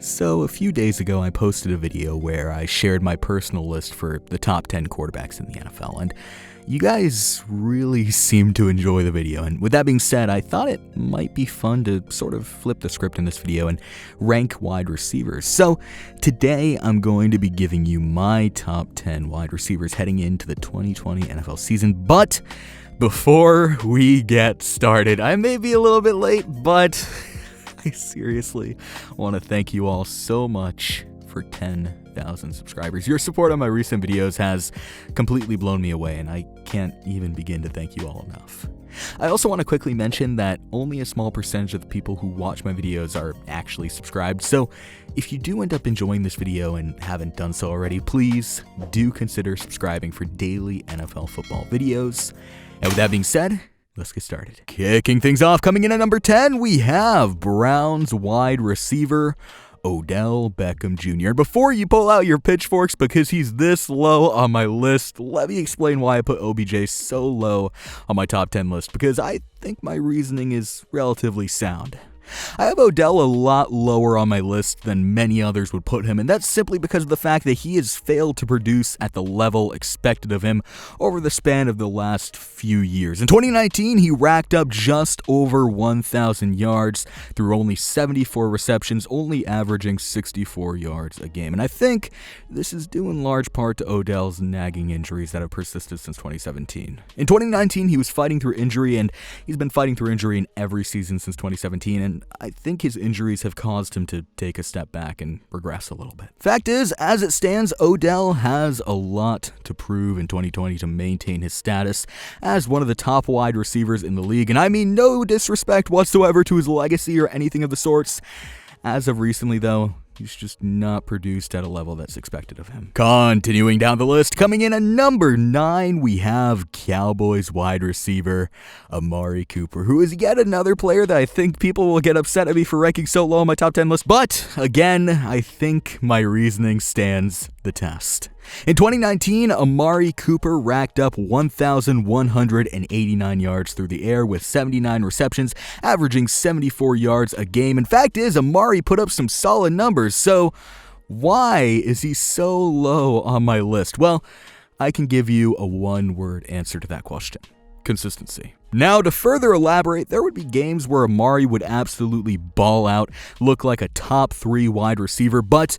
So a few days ago, I posted a video where I shared my personal list for the top 10 quarterbacks in the NFL, and you guys really seemed to enjoy the video. And with that being said, I thought it might be fun to sort of flip the script in this video and rank wide receivers. So today, I'm going to be giving you my top 10 wide receivers heading into the 2020 NFL season. But before we get started, I may be a little bit late, but I seriously want to thank you all so much for 10,000 subscribers. Your support on my recent videos has completely blown me away, and I can't even begin to thank you all enough. I also want to quickly mention that only a small percentage of the people who watch my videos are actually subscribed, so if you do end up enjoying this video and haven't done so already, please do consider subscribing for daily NFL football videos. And with that being said, let's get started. Kicking things off, coming in at number 10, we have Browns wide receiver Odell Beckham Jr. Before you pull out your pitchforks because he's this low on my list, let me explain why I put OBJ so low on my top 10 list, because I think my reasoning is relatively sound. I have Odell a lot lower on my list than many others would put him, and that's simply because of the fact that he has failed to produce at the level expected of him over the span of the last few years. In 2019, he racked up just over 1,000 yards through only 74 receptions, only averaging 64 yards a game. And I think this is due in large part to Odell's nagging injuries that have persisted since 2017. In 2019, he was fighting through injury, and he's been fighting through injury in every season since 2017, and I think his injuries have caused him to take a step back and regress a little bit. Fact is, as it stands, Odell has a lot to prove in 2020 to maintain his status as one of the top wide receivers in the league, and I mean no disrespect whatsoever to his legacy or anything of the sorts. As of recently, though, he's just not produced at a level that's expected of him. Continuing down the list, coming in at number 9, we have Cowboys wide receiver Amari Cooper, who is yet another player that I think people will get upset at me for ranking so low on my top 10 list. But again, I think my reasoning stands the test. In 2019, Amari Cooper racked up 1,189 yards through the air with 79 receptions, averaging 74 yards a game. And fact is, Amari put up some solid numbers, so why is he so low on my list? Well, I can give you a one-word answer to that question: consistency. Now, to further elaborate, there would be games where Amari would absolutely ball out, look like a top 3 wide receiver, but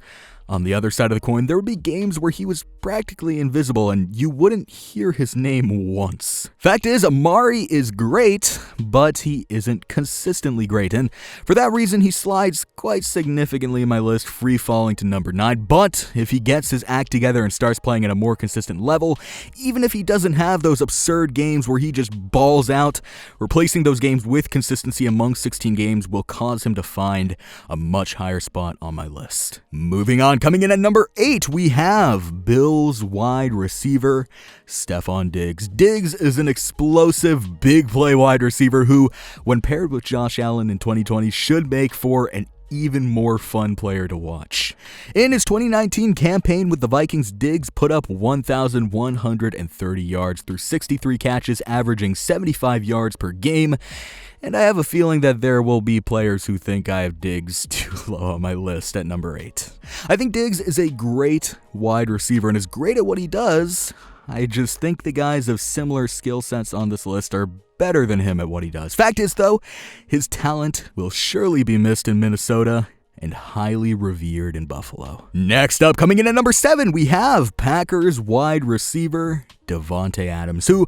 on the other side of the coin, there would be games where he was practically invisible and you wouldn't hear his name once. Fact is, Amari is great, but he isn't consistently great, and for that reason, he slides quite significantly in my list, free falling to number 9. But if he gets his act together and starts playing at a more consistent level, even if he doesn't have those absurd games where he just balls out, replacing those games with consistency among 16 games will cause him to find a much higher spot on my list. Moving on, coming in at number 8, we have Bills wide receiver Stefon Diggs. Diggs is an explosive, big play wide receiver who, when paired with Josh Allen in 2020, should make for an even more fun player to watch. In his 2019 campaign with the Vikings, Diggs put up 1,130 yards through 63 catches, averaging 75 yards per game. And I have a feeling that there will be players who think I have Diggs too low on my list at number 8. I think Diggs is a great wide receiver and is great at what he does. I just think the guys of similar skill sets on this list are better than him at what he does. Fact is, though, his talent will surely be missed in Minnesota and highly revered in Buffalo. Next up, coming in at number 7, we have Packers wide receiver Davante Adams, who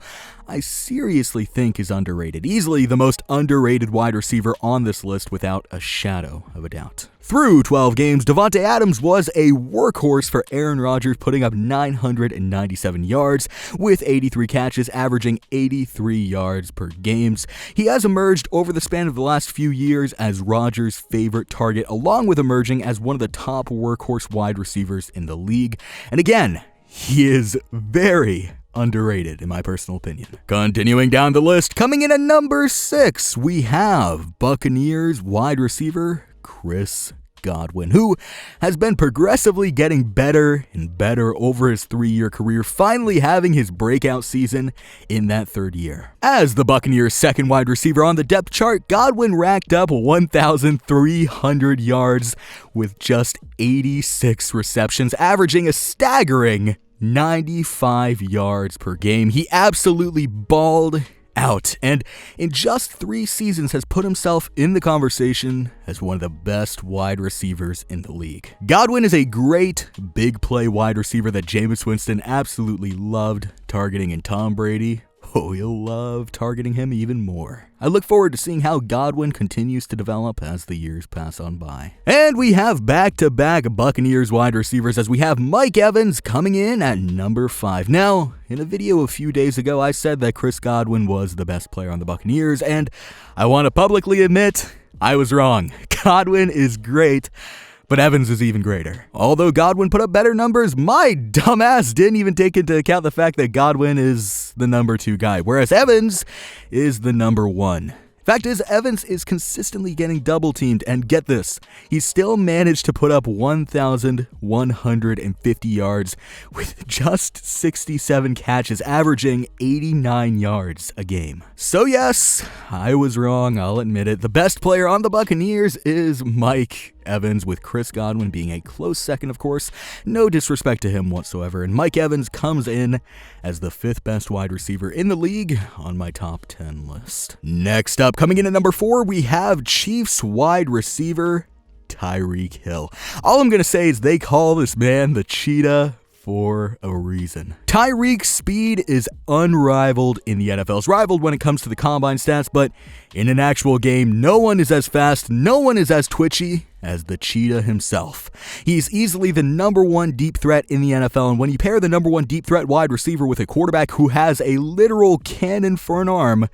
I seriously think is underrated. Easily the most underrated wide receiver on this list without a shadow of a doubt. Through 12 games, Davante Adams was a workhorse for Aaron Rodgers, putting up 997 yards with 83 catches, averaging 83 yards per game. He has emerged over the span of the last few years as Rodgers' favorite target, along with emerging as one of the top workhorse wide receivers in the league. And again, he is very underrated in my personal opinion. Continuing down the list, coming in at number 6, we have Buccaneers wide receiver Chris Godwin, who has been progressively getting better and better over his 3-year career, finally having his breakout season in that 3rd year. As the Buccaneers' second wide receiver on the depth chart, Godwin racked up 1,300 yards with just 86 receptions, averaging a staggering 95 yards per game. He absolutely balled out, and in just 3 seasons has put himself in the conversation as one of the best wide receivers in the league. Godwin is a great big play wide receiver that Jameis Winston absolutely loved targeting, and Tom Brady, he'll love targeting him even more. I look forward to seeing how Godwin continues to develop as the years pass on by. And we have back-to-back Buccaneers wide receivers, as we have Mike Evans coming in at number 5. Now, in a video a few days ago, I said that Chris Godwin was the best player on the Buccaneers, and I want to publicly admit I was wrong. Godwin is great, but Evans is even greater. Although Godwin put up better numbers, my dumbass didn't even take into account the fact that Godwin is the number 2 guy, whereas Evans is the number 1. Fact is, Evans is consistently getting double teamed, and get this, he still managed to put up 1,150 yards with just 67 catches, averaging 89 yards a game. So yes, I was wrong, I'll admit it. The best player on the Buccaneers is Mike Evans, with Chris Godwin being a close second, of course. No disrespect to him whatsoever, and Mike Evans comes in as the 5th best wide receiver in the league on my top 10 list. Next up, coming in at number 4, we have Chiefs wide receiver Tyreek Hill. All I'm going to say is they call this man the Cheetah for a reason. Tyreek's speed is unrivaled in the NFL. It's rivaled when it comes to the combine stats, but in an actual game, no one is as fast, no one is as twitchy as the Cheetah himself. He's easily the number 1 deep threat in the NFL, and when you pair the number 1 deep threat wide receiver with a quarterback who has a literal cannon for an arm,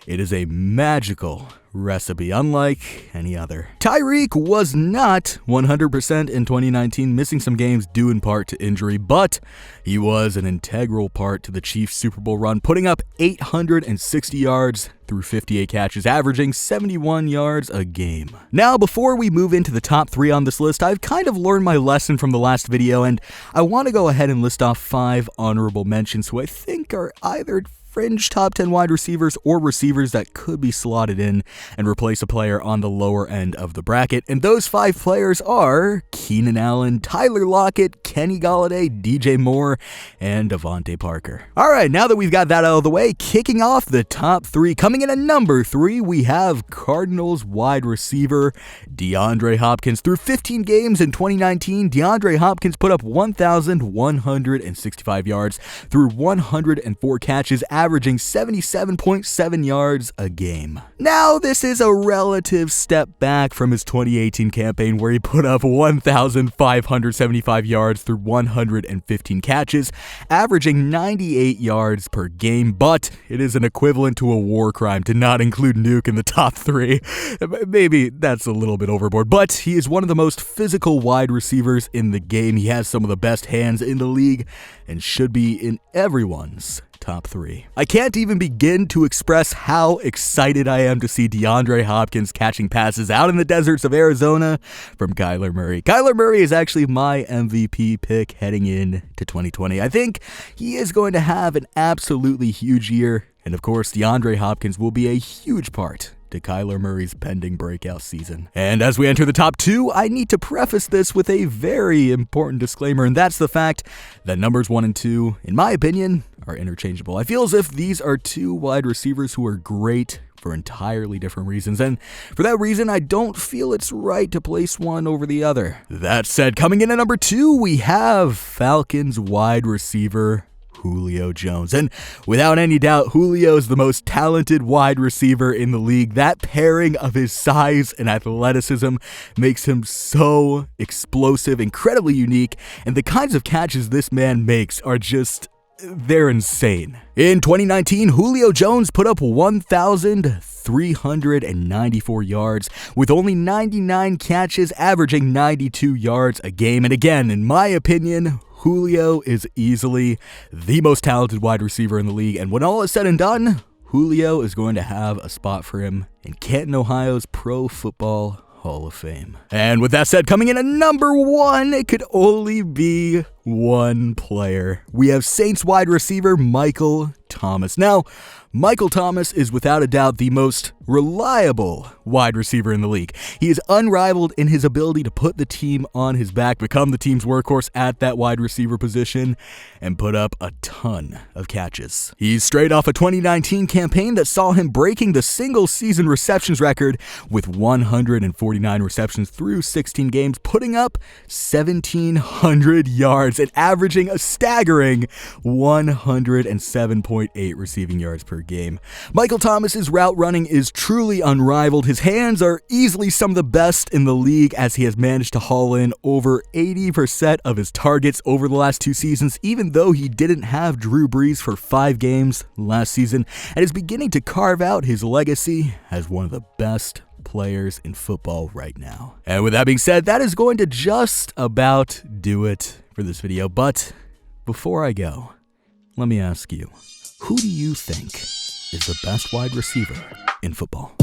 it is a magical recipe, unlike any other. Tyreek was not 100% in 2019, missing some games due in part to injury, but he was an integral part to the Chiefs' Super Bowl run, putting up 860 yards through 58 catches, averaging 71 yards a game. Now, before we move into the top 3 on this list, I've kind of learned my lesson from the last video, and I want to go ahead and list off 5 honorable mentions who I think are either fringe top 10 wide receivers or receivers that could be slotted in and replace a player on the lower end of the bracket. And those 5 players are Keenan Allen, Tyler Lockett, Kenny Golladay, DJ Moore, and Devontae Parker. All right, now that we've got that out of the way, kicking off the top 3, coming in at number 3, we have Cardinals wide receiver DeAndre Hopkins. Through 15 games in 2019, DeAndre Hopkins put up 1,165 yards through 104 catches, averaging 77.7 yards a game. Now, this is a relative step back from his 2018 campaign where he put up 1,575 yards through 115 catches, averaging 98 yards per game, but it is an equivalent to a war crime to not include Nuke in the top 3. Maybe that's a little bit overboard, but he is one of the most physical wide receivers in the game. He has some of the best hands in the league and should be in everyone's top 3. I can't even begin to express how excited I am to see DeAndre Hopkins catching passes out in the deserts of Arizona from Kyler Murray. Kyler Murray is actually my MVP pick heading in to 2020. I think he is going to have an absolutely huge year, and of course, DeAndre Hopkins will be a huge part to Kyler Murray's pending breakout season. And as we enter the top 2, I need to preface this with a very important disclaimer, and that's the fact that numbers 1 and 2, in my opinion, are interchangeable. I feel as if these are 2 wide receivers who are great for entirely different reasons, and for that reason, I don't feel it's right to place one over the other. That said, coming in at number 2, we have Falcons wide receiver Julio Jones. And without any doubt, Julio is the most talented wide receiver in the league. That pairing of his size and athleticism makes him so explosive, incredibly unique, and the kinds of catches this man makes are just, they're insane. In 2019, Julio Jones put up 1,394 yards with only 99 catches, averaging 92 yards a game. And again, in my opinion, Julio is easily the most talented wide receiver in the league, and when all is said and done, Julio is going to have a spot for him in Canton, Ohio's Pro Football Hall of Fame. And with that said, coming in at number 1, it could only be one player. We have Saints wide receiver Michael Thomas. Now, Michael Thomas is without a doubt the most reliable wide receiver in the league. He is unrivaled in his ability to put the team on his back, become the team's workhorse at that wide receiver position, and put up a ton of catches. He's straight off a 2019 campaign that saw him breaking the single-season receptions record with 149 receptions through 16 games, putting up 1,700 yards and averaging a staggering 107.8 receiving yards per game. Michael Thomas's route running is truly unrivaled. His hands are easily some of the best in the league, as he has managed to haul in over 80% of his targets over the last 2 seasons, even though he didn't have Drew Brees for 5 games last season, and is beginning to carve out his legacy as one of the best players in football right now. And with that being said, that is going to just about do it for this video. But before I go, let me ask you, who do you think is the best wide receiver in football?